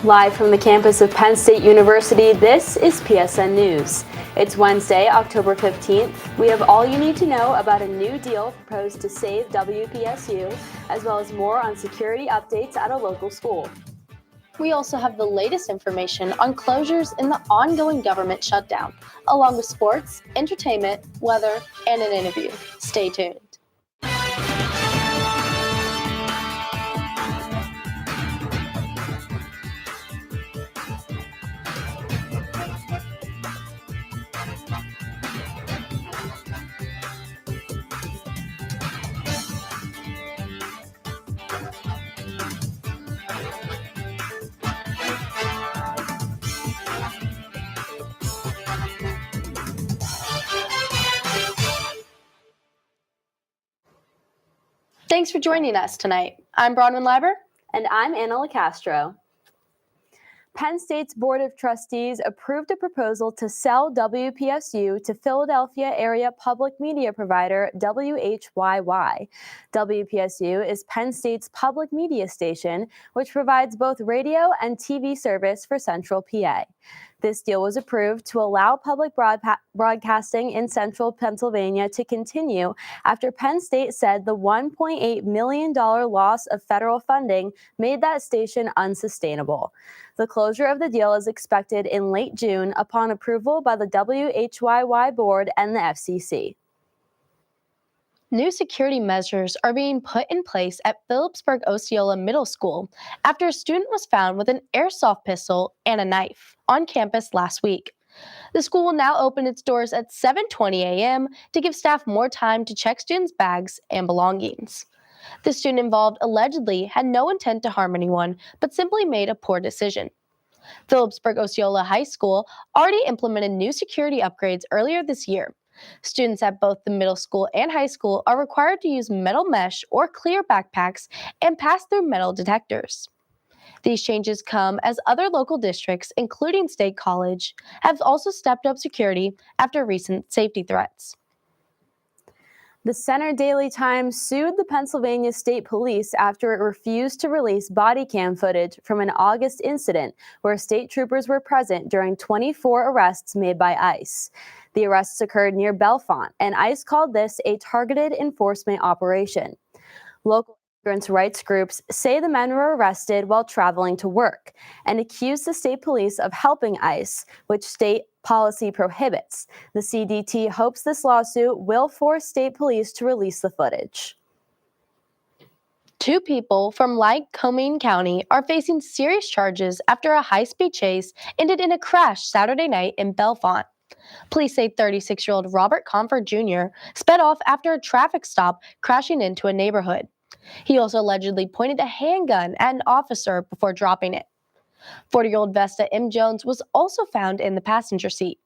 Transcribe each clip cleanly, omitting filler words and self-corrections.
Live from the campus of Penn State University, this is PSN News. It's Wednesday, October 15th. We have all you need to know about a new deal proposed to save WPSU, as well as more on security updates at a local school. We also have the latest information on closures in the ongoing government shutdown, along with sports, entertainment, weather, and an interview. Stay tuned. Thanks for joining us tonight. I'm Bronwyn Liber. And I'm Anna Licastro. Penn State's Board of Trustees approved a proposal to sell WPSU to Philadelphia area public media provider WHYY. WPSU is Penn State's public media station, which provides both radio and TV service for Central PA. This deal was approved to allow public broadcasting in central Pennsylvania to continue after Penn State said the $1.8 million loss of federal funding made that station unsustainable. The closure of the deal is expected in late June upon approval by the WHYY board and the FCC. New security measures are being put in place at Phillipsburg Osceola Middle School after a student was found with an airsoft pistol and a knife on campus last week. The school will now open its doors at 7:20 a.m. to give staff more time to check students' bags and belongings. The student involved allegedly had no intent to harm anyone, but simply made a poor decision. Phillipsburg Osceola High School already implemented new security upgrades earlier this year. Students at both the middle school and high school are required to use metal mesh or clear backpacks and pass through metal detectors. These changes come as other local districts, including State College, have also stepped up security after recent safety threats. The Center Daily Times sued the Pennsylvania State Police after it refused to release body cam footage from an August incident where state troopers were present during 24 arrests made by ICE. The arrests occurred near Bellefonte, and ICE called this a targeted enforcement operation. Local immigrants' rights groups say the men were arrested while traveling to work and accused the state police of helping ICE, which state policy prohibits. The CDT hopes this lawsuit will force state police to release the footage. Two people from Lycoming County are facing serious charges after a high-speed chase ended in a crash Saturday night in Bellefonte. Police say 36-year-old Robert Comfort Jr. sped off after a traffic stop, crashing into a neighborhood. He also allegedly pointed a handgun at an officer before dropping it. 40-year-old Vesta M. Jones was also found in the passenger seat.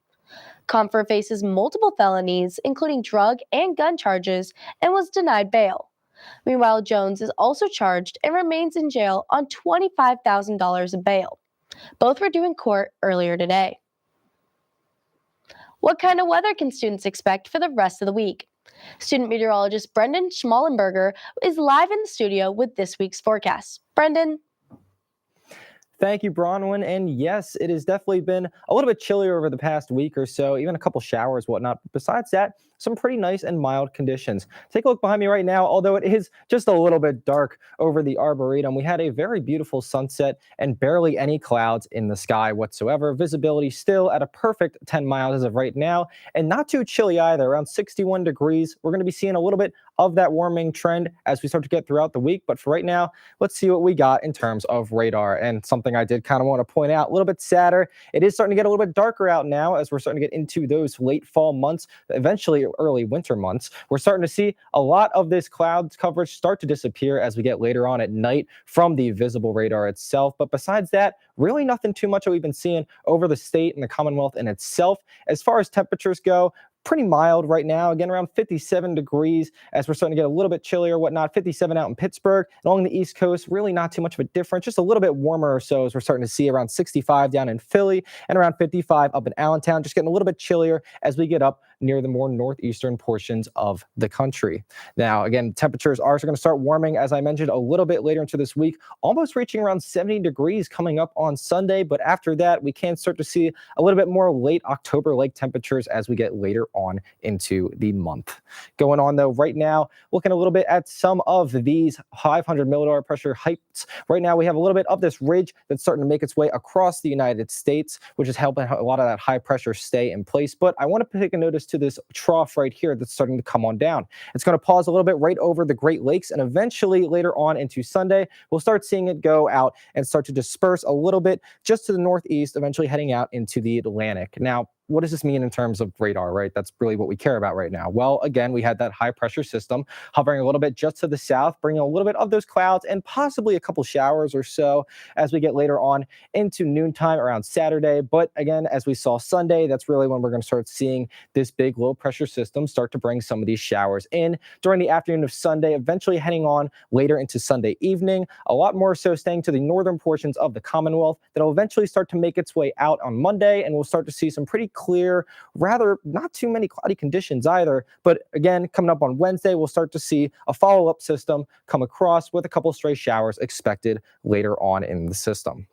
Comfort faces multiple felonies, including drug and gun charges, and was denied bail. Meanwhile, Jones is also charged and remains in jail on $25,000 of bail. Both were due in court earlier today. What kind of weather can students expect for the rest of the week? Student meteorologist Brendan Schmallenberger is live in the studio with this week's forecast. Brendan? Thank you, Bronwyn. And yes, it has definitely been a little bit chillier over the past week or so, even a couple showers, whatnot. But besides that, some pretty nice and mild conditions. Take a look behind me right now, although it is just a little bit dark over the Arboretum. We had a very beautiful sunset and barely any clouds in the sky whatsoever. Visibility still at a perfect 10 miles as of right now, and not too chilly either, around 61 degrees. We're going to be seeing a little bit of that warming trend as we start to get throughout the week. But for right now, let's see what we got in terms of radar. And something I did kind of want to point out, a little bit sadder, it is starting to get a little bit darker out now as we're starting to get into those late fall months, eventually early winter months. We're starting to see a lot of this cloud coverage start to disappear as we get later on at night from the visible radar itself. But besides that, really nothing too much that we've been seeing over the state and the Commonwealth in itself. As far as temperatures go, pretty mild right now, again around 57 degrees as we're starting to get a little bit chillier, whatnot. 57 out in Pittsburgh. Along the East Coast, really not too much of a difference, just a little bit warmer or so as we're starting to see around 65 down in Philly and around 55 up in Allentown, just getting a little bit chillier as we get up near the more northeastern portions of the country. Now, again, temperatures are going to start warming, as I mentioned, a little bit later into this week, almost reaching around 70 degrees coming up on Sunday. But after that, we can start to see a little bit more late October-like temperatures as we get later on into the month. Going on, though, right now, looking a little bit at some of these 500 millibar pressure heights. Right now, we have a little bit of this ridge that's starting to make its way across the United States, which is helping a lot of that high pressure stay in place. But I want to take a notice to this trough right here that's starting to come on down. It's going to pause a little bit right over the Great Lakes, and eventually later on into Sunday, we'll start seeing it go out and start to disperse a little bit just to the northeast, eventually heading out into the Atlantic. Now, what does this mean in terms of radar, right? That's really what we care about right now. Well, again, we had that high pressure system hovering a little bit just to the south, bringing a little bit of those clouds and possibly a couple showers or so as we get later on into noontime around Saturday. But again, as we saw Sunday, that's really when we're going to start seeing this big low pressure system start to bring some of these showers in during the afternoon of Sunday, eventually heading on later into Sunday evening, a lot more so staying to the northern portions of the Commonwealth that'll eventually start to make its way out on Monday, and we'll start to see some pretty clear, rather not too many cloudy conditions either. But again, coming up on Wednesday, we'll start to see a follow-up system come across with a couple stray showers expected later on in the system.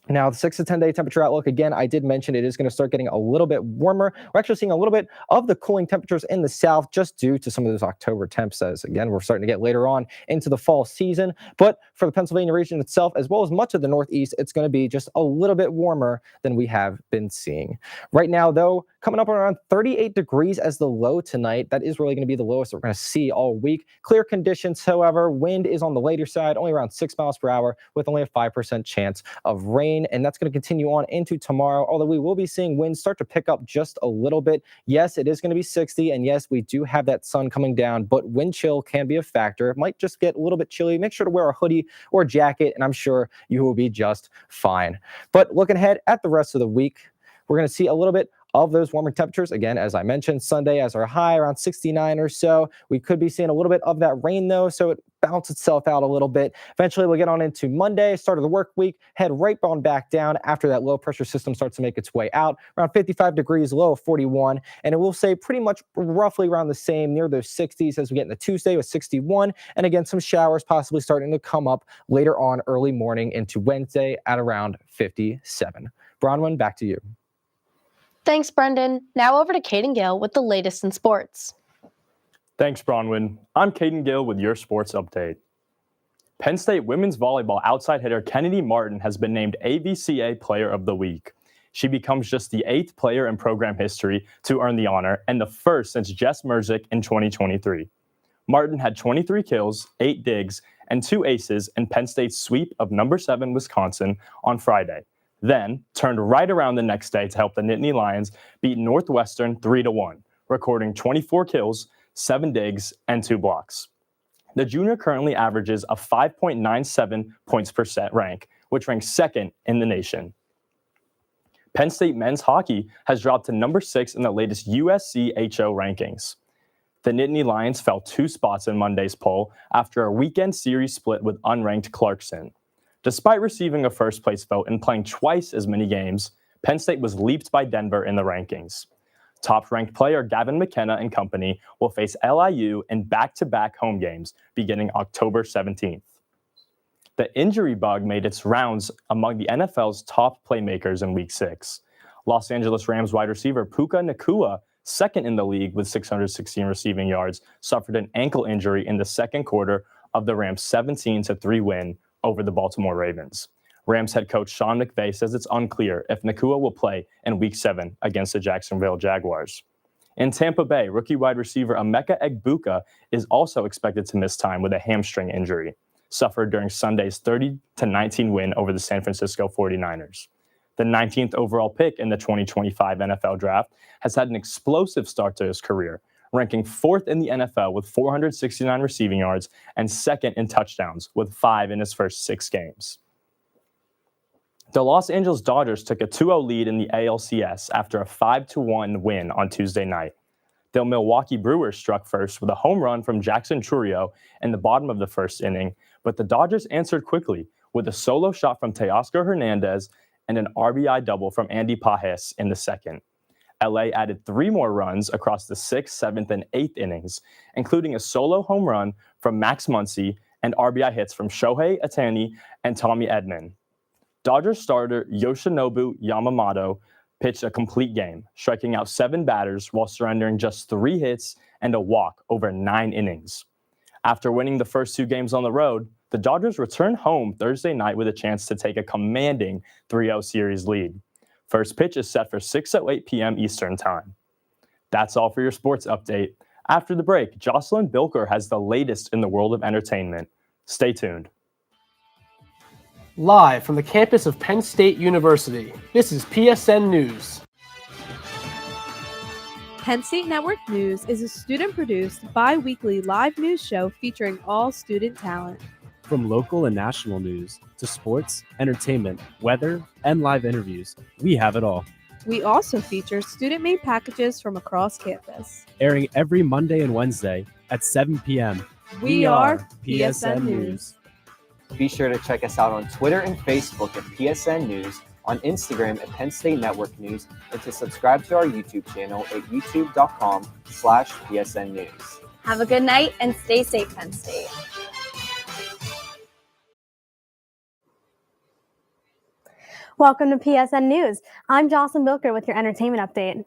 Now, the 6 to 10 day temperature outlook, again, I did mention it is going to start getting a little bit warmer. We're actually seeing a little bit of the cooling temperatures in the south just due to some of those October temps, as again, we're starting to get later on into the fall season. But for the Pennsylvania region itself, as well as much of the Northeast, it's going to be just a little bit warmer than we have been seeing. Right now, though, coming up around 38 degrees as the low tonight. That is really going to be the lowest we're going to see all week. Clear conditions, however, wind is on the later side, only around 6 miles per hour with only a 5% chance of rain. And that's going to continue on into tomorrow, although we will be seeing winds start to pick up just a little bit. Yes, it is going to be 60, and yes, we do have that sun coming down, but wind chill can be a factor. It might just get a little bit chilly. Make sure to wear a hoodie or jacket, and I'm sure you will be just fine. But looking ahead at the rest of the week, we're going to see a little bit of those warmer temperatures. Again, as I mentioned, Sunday as our high around 69 or so. We could be seeing a little bit of that rain though, so it balances itself out a little bit. Eventually we'll get on into Monday, start of the work week, head right on back down after that low pressure system starts to make its way out. Around 55 degrees, low of 41, and it will stay pretty much roughly around the same near those 60s as we get into Tuesday with 61. And again, some showers possibly starting to come up later on early morning into Wednesday at around 57. Bronwyn, back to you. Thanks, Brendan. Now over to Caden Gale with the latest in sports. Thanks, Bronwyn. I'm Caden Gill with your sports update. Penn State women's volleyball outside hitter Kennedy Martin has been named AVCA Player of the Week. She becomes just the 8th player in program history to earn the honor and the first since Jess Merzick in 2023. Martin had 23 kills, 8 digs, and 2 aces in Penn State's sweep of number 7 Wisconsin on Friday. Then turned right around the next day to help the Nittany Lions beat Northwestern 3-1, recording 24 kills, 7 digs, and 2 blocks. The junior currently averages a 5.97 points per set rank, which ranks 2nd in the nation. Penn State men's hockey has dropped to number 6 in the latest USC HO rankings. The Nittany Lions fell 2 spots in Monday's poll after a weekend series split with unranked Clarkson. Despite receiving a first-place vote and playing twice as many games, Penn State was leaped by Denver in the rankings. Top-ranked player Gavin McKenna and company will face LIU in back-to-back home games beginning October 17th. The injury bug made its rounds among the NFL's top playmakers in Week 6. Los Angeles Rams wide receiver Puka Nacua, second in the league with 616 receiving yards, suffered an ankle injury in the second quarter of the Rams' 17-3 win over the Baltimore Ravens. Rams head coach Sean McVay says it's unclear if Nacua will play in Week 7 against the Jacksonville Jaguars. In Tampa Bay, rookie wide receiver Emeka Egbuka is also expected to miss time with a hamstring injury, suffered during Sunday's 30-19 win over the San Francisco 49ers. The 19th overall pick in the 2025 NFL Draft has had an explosive start to his career, ranking 4th in the NFL with 469 receiving yards and 2nd in touchdowns with 5 in his first 6 games. The Los Angeles Dodgers took a 2-0 lead in the ALCS after a 5-1 win on Tuesday night. The Milwaukee Brewers struck first with a home run from Jackson Chourio in the bottom of the first inning, but the Dodgers answered quickly with a solo shot from Teoscar Hernandez and an RBI double from Andy Pages in the second. LA added 3 more runs across the 6th, 7th, and 8th innings, including a solo home run from Max Muncy and RBI hits from Shohei Ohtani and Tommy Edman. Dodgers starter Yoshinobu Yamamoto pitched a complete game, striking out 7 batters while surrendering just 3 hits and a walk over 9 innings. After winning the first 2 games on the road, the Dodgers returned home Thursday night with a chance to take a commanding 3-0 series lead. First pitch is set for 6:08 p.m. Eastern Time. That's all for your sports update. After the break, Jocelyn Bilker has the latest in the world of entertainment. Stay tuned. Live from the campus of Penn State University, this is PSN News. Penn State Network News is a student-produced, bi-weekly live news show featuring all student talent. From local and national news to sports, entertainment, weather, and live interviews, we have it all. We also feature student-made packages from across campus. Airing every Monday and Wednesday at 7 p.m. We are PSN News. Be sure to check us out on Twitter and Facebook at PSN News, on Instagram at Penn State Network News, and to subscribe to our YouTube channel at youtube.com/PSN News. Have a good night and stay safe, Penn State. Welcome to PSN News. I'm Jocelyn Bilker with your entertainment update.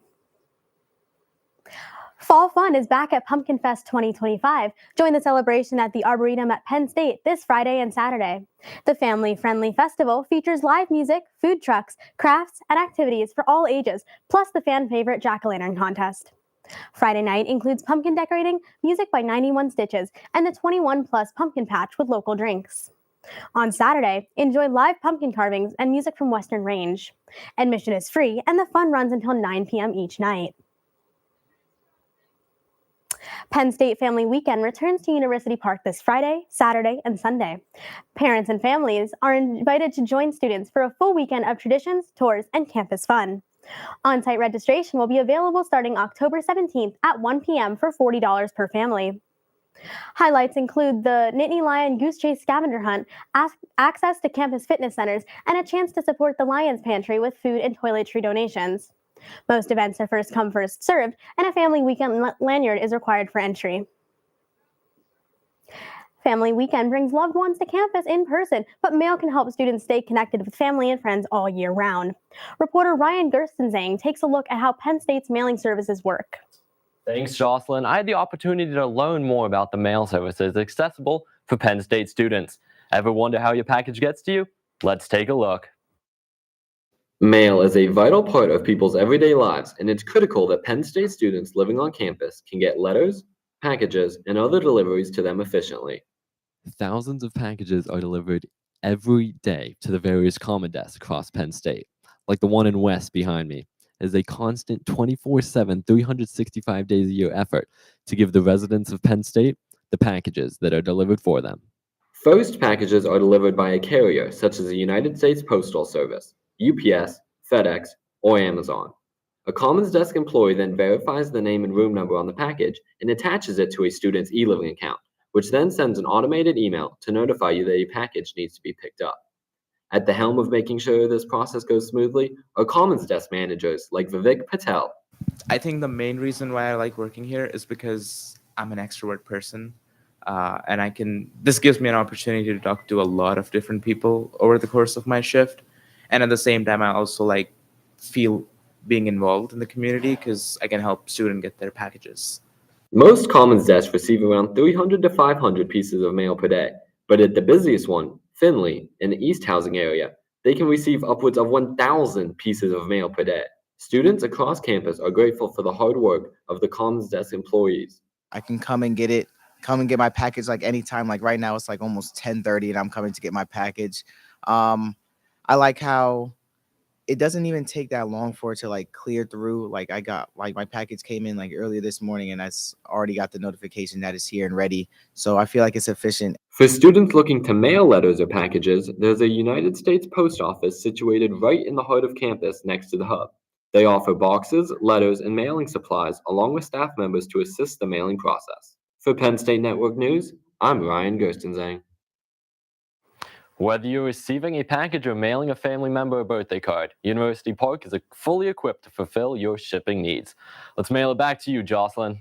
Fall fun is back at Pumpkin Fest 2025. Join the celebration at the Arboretum at Penn State this Friday and Saturday. The family-friendly festival features live music, food trucks, crafts, and activities for all ages, plus the fan-favorite jack-o'-lantern contest. Friday night includes pumpkin decorating, music by 91 Stitches, and the 21-plus pumpkin patch with local drinks. On Saturday, enjoy live pumpkin carvings and music from Western Range. Admission is free, and the fun runs until 9 p.m. each night. Penn State Family Weekend returns to University Park this Friday, Saturday, and Sunday. Parents and families are invited to join students for a full weekend of traditions, tours, and campus fun. On-site registration will be available starting October 17th at 1 p.m. for $40 per family. Highlights include the Nittany Lion Goose Chase Scavenger Hunt, access to campus fitness centers, and a chance to support the Lions Pantry with food and toiletry donations. Most events are first come, first served, and a family weekend lanyard is required for entry. Family Weekend brings loved ones to campus in person, but mail can help students stay connected with family and friends all year round. Reporter Ryan Gerstenzang takes a look at how Penn State's mailing services work. Thanks, Jocelyn. I had the opportunity to learn more about the mail services accessible for Penn State students. Ever wonder how your package gets to you? Let's take a look. Mail is a vital part of people's everyday lives, and it's critical that Penn State students living on campus can get letters, packages, and other deliveries to them efficiently. Thousands of packages are delivered every day to the various common desks across Penn State, like the one in West behind me. It is a constant 24/7, 365 days a year effort to give the residents of Penn State the packages that are delivered for them. First, packages are delivered by a carrier such as the United States Postal Service, UPS, FedEx, or Amazon. A Commons Desk employee then verifies the name and room number on the package and attaches it to a student's e-living account, which then sends an automated email to notify you that a package needs to be picked up. At the helm of making sure this process goes smoothly are Commons Desk managers like Vivek Patel. I think the main reason why I like working here is because I'm an extrovert person, and this gives me an opportunity to talk to a lot of different people over the course of my shift. And at the same time, I also feel being involved in the community because I can help students get their packages. Most Commons desks receive around 300 to 500 pieces of mail per day, but at the busiest one, Finley, in the East Housing area, they can receive upwards of 1,000 pieces of mail per day. Students across campus are grateful for the hard work of the Commons Desk employees. I can come and get my package anytime. Right now it's almost 10:30 and I'm coming to get my package. I like how it doesn't even take that long for it to clear through. I got my package came in earlier this morning and I already got the notification that it's here and ready. So I feel like it's efficient. For students looking to mail letters or packages, there's a United States Post Office situated right in the heart of campus next to the hub. They offer boxes, letters, and mailing supplies along with staff members to assist the mailing process. For Penn State Network News, I'm Ryan Gerstenzang. Whether you're receiving a package or mailing a family member a birthday card, University Park is fully equipped to fulfill your shipping needs. Let's mail it back to you, Jocelyn.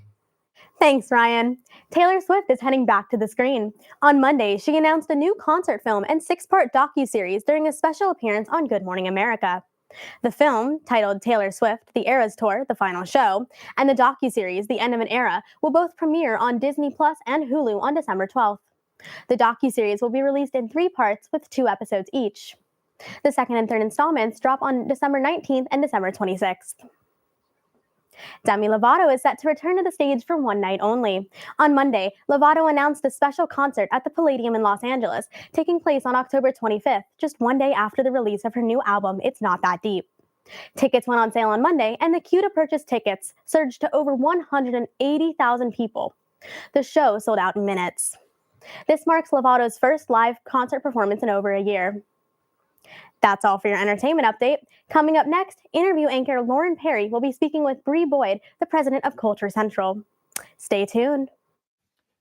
Thanks, Ryan. Taylor Swift is heading back to the screen. On Monday, she announced a new concert film and 6-part docuseries during a special appearance on Good Morning America. The film, titled Taylor Swift, The Eras Tour, The Final Show, and the docuseries, The End of an Era, will both premiere on Disney Plus and Hulu on December 12th. The docuseries will be released in 3 parts with 2 episodes each. The second and third installments drop on December 19th and December 26th. Demi Lovato is set to return to the stage for one night only. On Monday, Lovato announced a special concert at the Palladium in Los Angeles, taking place on October 25th, just one day after the release of her new album, It's Not That Deep. Tickets went on sale on Monday, and the queue to purchase tickets surged to over 180,000 people. The show sold out in minutes. This marks Lovato's first live concert performance in over a year. That's all for your entertainment update. Coming up next, interview anchor Lauren Perry will be speaking with Bree Boyd, the president of Culture Central. Stay tuned.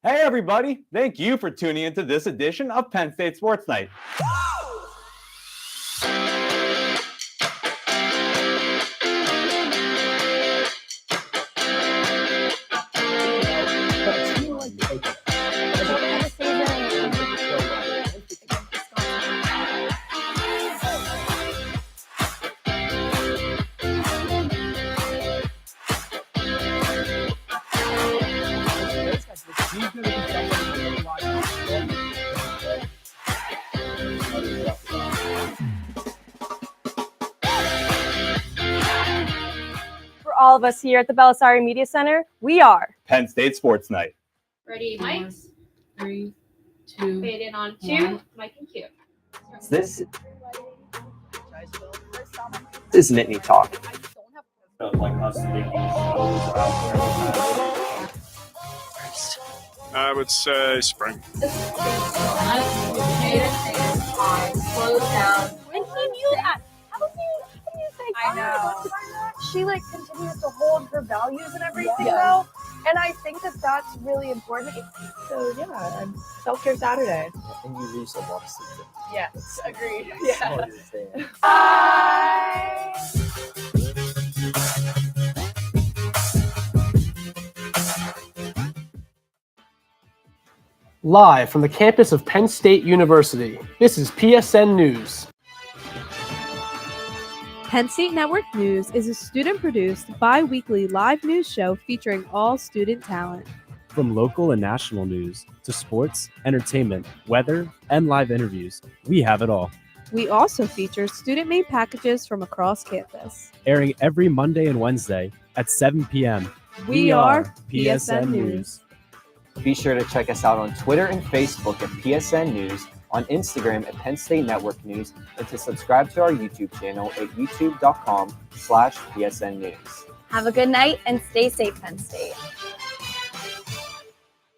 Hey, everybody. Thank you for tuning into this edition of Penn State Sports Night. For all of us here at the Belisari Media Center, we are Penn State Sports Night. Ready, mics? 3, 2, fade in on 2, mic and cue. This is Nittany Talk. I would say spring. Slow down. And he knew that. How do you say I know. She continues to hold her values and everything though. And I think that that's really important. So yeah, self-care Saturday. And you lose a lot of sleep. Yes, agreed. Yeah. Live from the campus of Penn State University, this is PSN News. Penn State Network News is a student-produced, bi-weekly live news show featuring all student talent. From local and national news to sports, entertainment, weather, and live interviews, we have it all. We also feature student-made packages from across campus. Airing every Monday and Wednesday at 7 p.m. We are PSN News. Be sure to check us out on Twitter and Facebook at PSN News, on Instagram at Penn State Network News, and to subscribe to our YouTube channel at youtube.com/PSN News. Have a good night and stay safe, Penn State.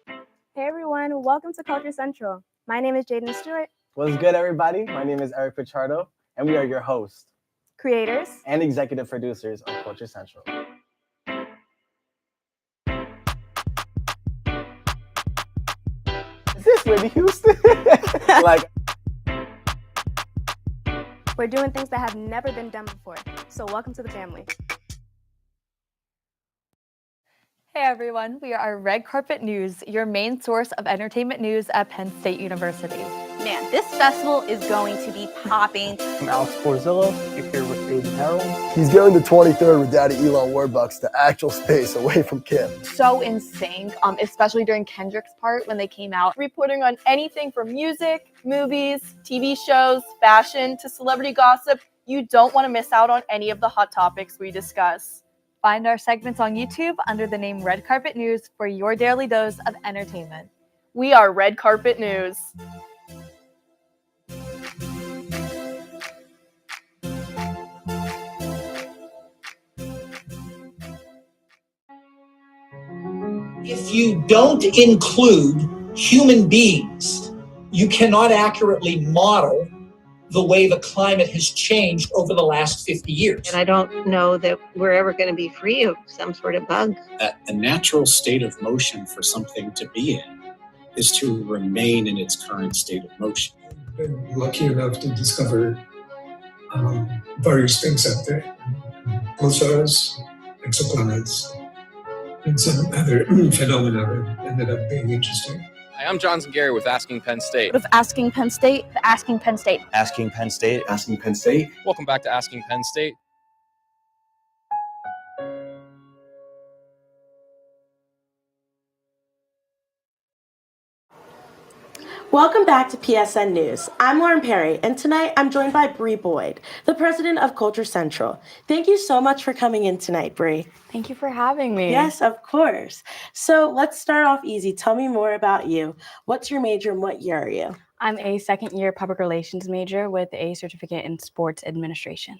Hey everyone, welcome to Culture Central. My name is Jaden Stewart. What's good, everybody? My name is Eric Pichardo, and we are your hosts, creators, and executive producers of Culture Central. Is this Whitney Houston? We're doing things that have never been done before. So welcome to the family. Hey everyone, we are Red Carpet News, your main source of entertainment news at Penn State University. Man, this festival is going to be popping. I'm Alex Porzillo, here with Aiden Harold. He's going to 23rd with Daddy Elon Warbucks to actual space away from Kim. So in sync, especially during Kendrick's part when they came out, reporting on anything from music, movies, TV shows, fashion, to celebrity gossip. You don't want to miss out on any of the hot topics we discuss. Find our segments on YouTube under the name Red Carpet News for your daily dose of entertainment. We are Red Carpet News. If you don't include human beings, you cannot accurately model the way the climate has changed over the last 50 years. And I don't know that we're ever going to be free of some sort of bug. A natural state of motion for something to be in is to remain in its current state of motion. been lucky enough to discover various things out there. Pulsars, exoplanets, and some other phenomena that ended up being interesting. Hi, I'm Johnson Gary with Asking Penn State. Of Asking Penn State, Asking Penn State. Asking Penn State. Asking Penn State. Welcome back to Asking Penn State. Welcome back to PSN News. I'm Lauren Perry, and tonight I'm joined by Bree Boyd, the president of Culture Central. Thank you so much for coming in tonight, Bree. Thank you for having me. Yes, of course. So let's start off easy. Tell me more about you. What's your major and what year are you? I'm a second-year public relations major with a certificate in sports administration.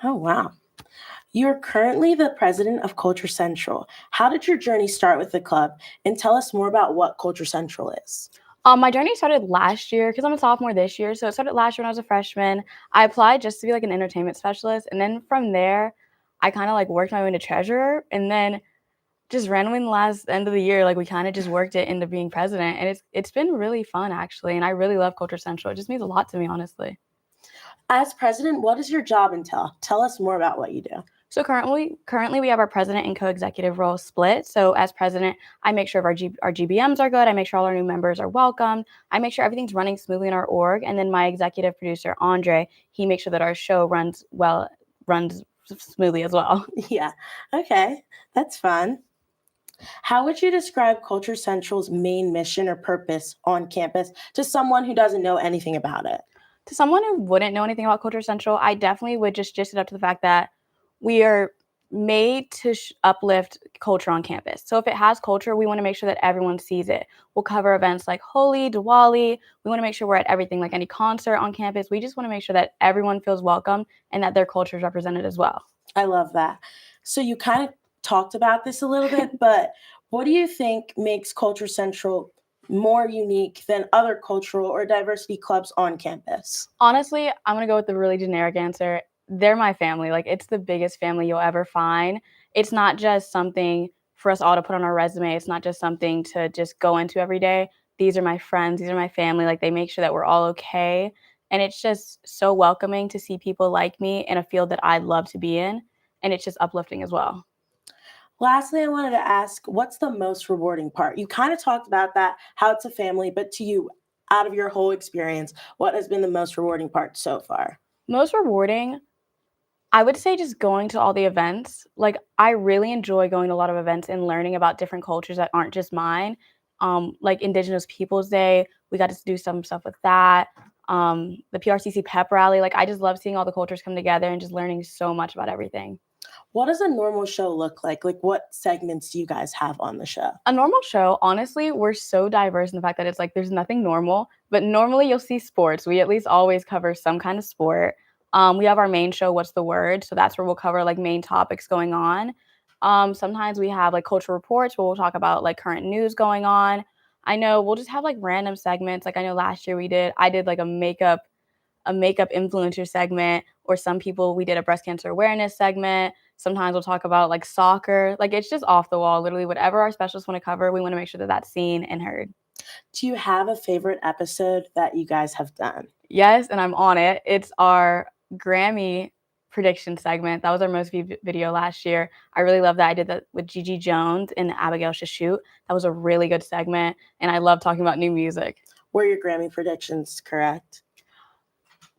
Oh, wow. You're currently the president of Culture Central. How did your journey start with the club? And tell us more about what Culture Central is. My journey started last year because I'm a sophomore this year. So it started last year when I was a freshman. I applied just to be like an entertainment specialist. And then from there, I kind of like worked my way into treasurer. And then just randomly in the last end of the year, like we kind of just worked it into being president. And it's been really fun, actually. And I really love Culture Central. It just means a lot to me, honestly. As president, what does your job entail? Tell us more about what you do. So currently we have our president and co-executive role split. So as president, I make sure our GBMs are good. I make sure all our new members are welcomed. I make sure everything's running smoothly in our org. And then my executive producer, Andre, he makes sure that our show runs smoothly as well. Yeah. Okay. That's fun. How would you describe Culture Central's main mission or purpose on campus to someone who doesn't know anything about it? To someone who wouldn't know anything about Culture Central, I definitely would just gist it up to the fact that we are made to uplift culture on campus. So if it has culture, we want to make sure that everyone sees it. We'll cover events like Holi, Diwali. We want to make sure we're at everything, like any concert on campus. We just want to make sure that everyone feels welcome and that their culture is represented as well. I love that. So you kind of talked about this a little bit, but what do you think makes Culture Central more unique than other cultural or diversity clubs on campus? Honestly, I'm going to go with the really generic answer. They're my family. Like, it's the biggest family you'll ever find. It's not just something for us all to put on our resume. It's not just something to just go into every day. These are my friends. These are my family. Like, they make sure that we're all okay. And it's just so welcoming to see people like me in a field that I love to be in. And it's just uplifting as well. Lastly, I wanted to ask, what's the most rewarding part? You kind of talked about that, how it's a family, but to you, out of your whole experience, what has been the most rewarding part so far? Most rewarding, I would say just going to all the events. Like, I really enjoy going to a lot of events and learning about different cultures that aren't just mine. Like Indigenous Peoples Day, we got to do some stuff with that. The PRCC pep rally, like I just love seeing all the cultures come together and just learning so much about everything. What does a normal show look like? Like, what segments do you guys have on the show? A normal show, honestly, we're so diverse in the fact that it's like there's nothing normal, but normally you'll see sports. We at least always cover some kind of sport. We have our main show, What's the Word? So that's where we'll cover like main topics going on. Sometimes we have like cultural reports where we'll talk about like current news going on. I know we'll just have like random segments. Like I know last year I did like a makeup influencer segment, or some people, we did a breast cancer awareness segment. Sometimes we'll talk about like soccer. Like it's just off the wall, literally whatever our specialists want to cover, we want to make sure that that's seen and heard. Do you have a favorite episode that you guys have done? Yes, and I'm on it. It's our Grammy prediction segment. That was our most viewed video last year. I really love that. I did that with Gigi Jones and Abigail Shashute. That was a really good segment, and I love talking about new music. Were your Grammy predictions correct?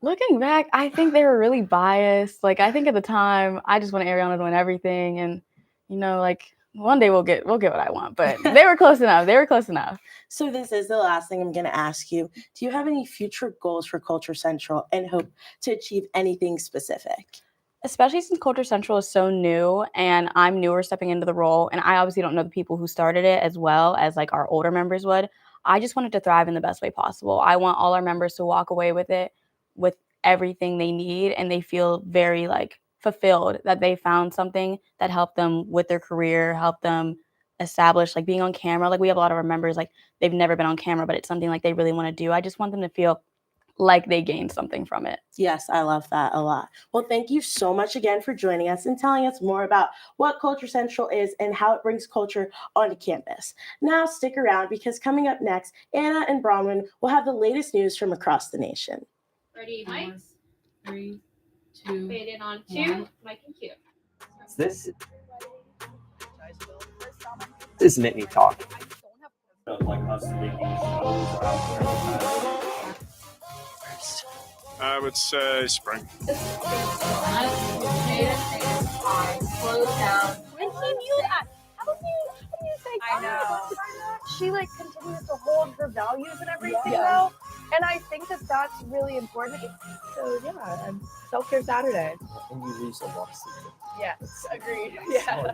Looking back, I think they were really biased. Like, I think at the time, I just wanted Ariana to win everything. And, you know, like, one day we'll get what I want. But they were close enough. They were close enough. So this is the last thing I'm going to ask you. Do you have any future goals for Culture Central and hope to achieve anything specific? Especially since Culture Central is so new and I'm newer stepping into the role. And I obviously don't know the people who started it as well as, like, our older members would. I just want it to thrive in the best way possible. I want all our members to walk away with it with everything they need, and they feel very like fulfilled that they found something that helped them with their career, helped them establish like being on camera. Like we have a lot of our members, like they've never been on camera, but it's something like they really want to do. I just want them to feel like they gained something from it. Yes, I love that a lot. Well, thank you so much again for joining us and telling us more about what Culture Central is and how it brings culture onto campus. Now, stick around because coming up next, Anna and Bronwyn will have the latest news from across the nation. Ready, Mike? 3, 2. Fade in on 2. Mike and Q. This isn't it me talk. I would say spring. Close down. I know. She like continues to hold her values and everything though. And I think that that's really important. So yeah, self-care Saturday. And you lose a lot of sleep. Yes, agreed. Yeah.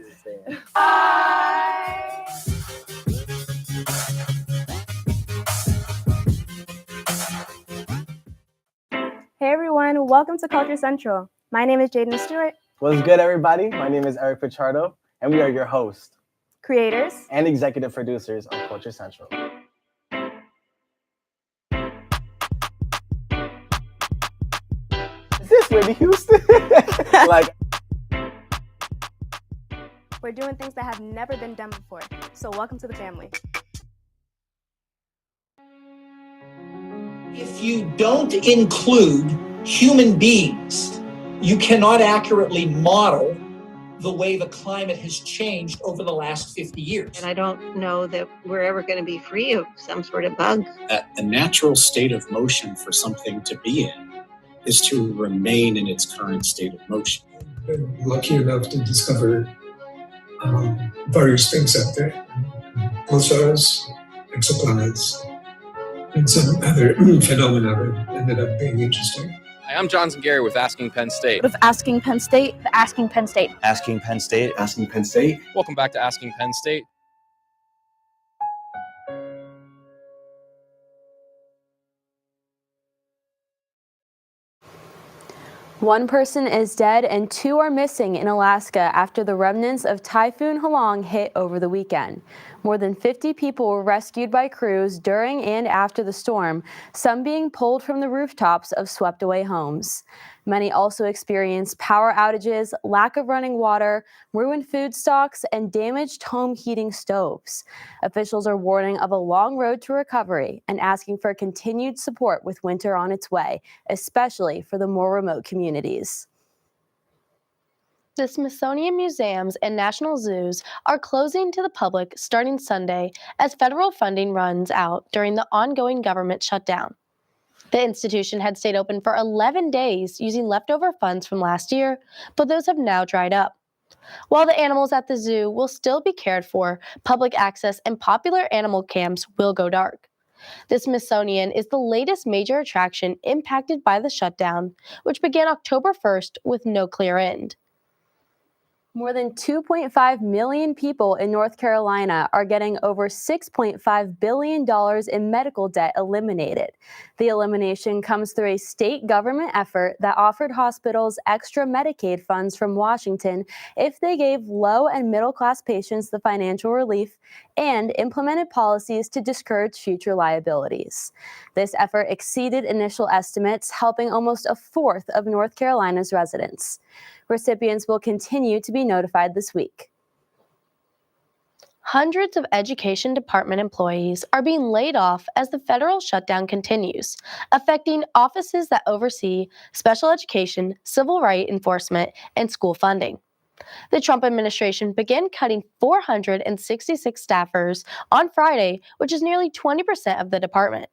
Hey everyone, welcome to Culture Central. My name is Jaden Stewart. What's good, everybody? My name is Eric Pichardo, and we are your hosts, creators, and executive producers of Culture Central. Is this Whitney Houston? We're doing things that have never been done before, so welcome to the family. If you don't include human beings, you cannot accurately model the way the climate has changed over the last 50 years. And I don't know that we're ever going to be free of some sort of bug. The natural state of motion for something to be in is to remain in its current state of motion. Been lucky enough to discover various things out there. Pulsars, exoplanets, and some other phenomena that ended up being interesting. Hi, I'm Johnson Gary with Asking Penn State. Of Asking Penn State, Asking Penn State. Asking Penn State. Asking Penn State. Welcome back to Asking Penn State. One person is dead and 2 are missing in Alaska after the remnants of Typhoon Halong hit over the weekend. More than 50 people were rescued by crews during and after the storm, some being pulled from the rooftops of swept-away homes. Many also experienced power outages, lack of running water, ruined food stocks, and damaged home heating stoves. Officials are warning of a long road to recovery and asking for continued support with winter on its way, especially for the more remote communities. The Smithsonian Museums and National Zoos are closing to the public starting Sunday as federal funding runs out during the ongoing government shutdown. The institution had stayed open for 11 days using leftover funds from last year, but those have now dried up. While the animals at the zoo will still be cared for, public access and popular animal camps will go dark. The Smithsonian is the latest major attraction impacted by the shutdown, which began October 1st with no clear end. More than 2.5 million people in North Carolina are getting over $6.5 billion in medical debt eliminated. The elimination comes through a state government effort that offered hospitals extra Medicaid funds from Washington if they gave low and middle class patients the financial relief and implemented policies to discourage future liabilities. This effort exceeded initial estimates, helping almost a fourth of North Carolina's residents. Recipients will continue to be notified this week. Hundreds of education department employees are being laid off as the federal shutdown continues, affecting offices that oversee special education, civil rights enforcement, and school funding. The Trump administration began cutting 466 staffers on Friday, which is nearly 20% of the department.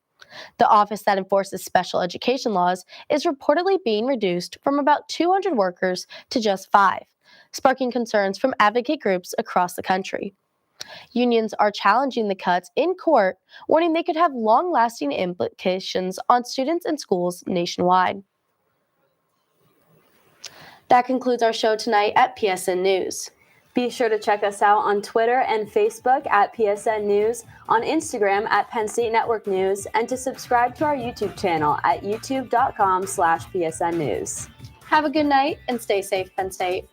The office that enforces special education laws is reportedly being reduced from about 200 workers to just 5, sparking concerns from advocate groups across the country. Unions are challenging the cuts in court, warning they could have long-lasting implications on students and schools nationwide. That concludes our show tonight at PSN News. Be sure to check us out on Twitter and Facebook at PSN News, on Instagram at Penn State Network News, and to subscribe to our YouTube channel at youtube.com/PSN News. Have a good night and stay safe, Penn State.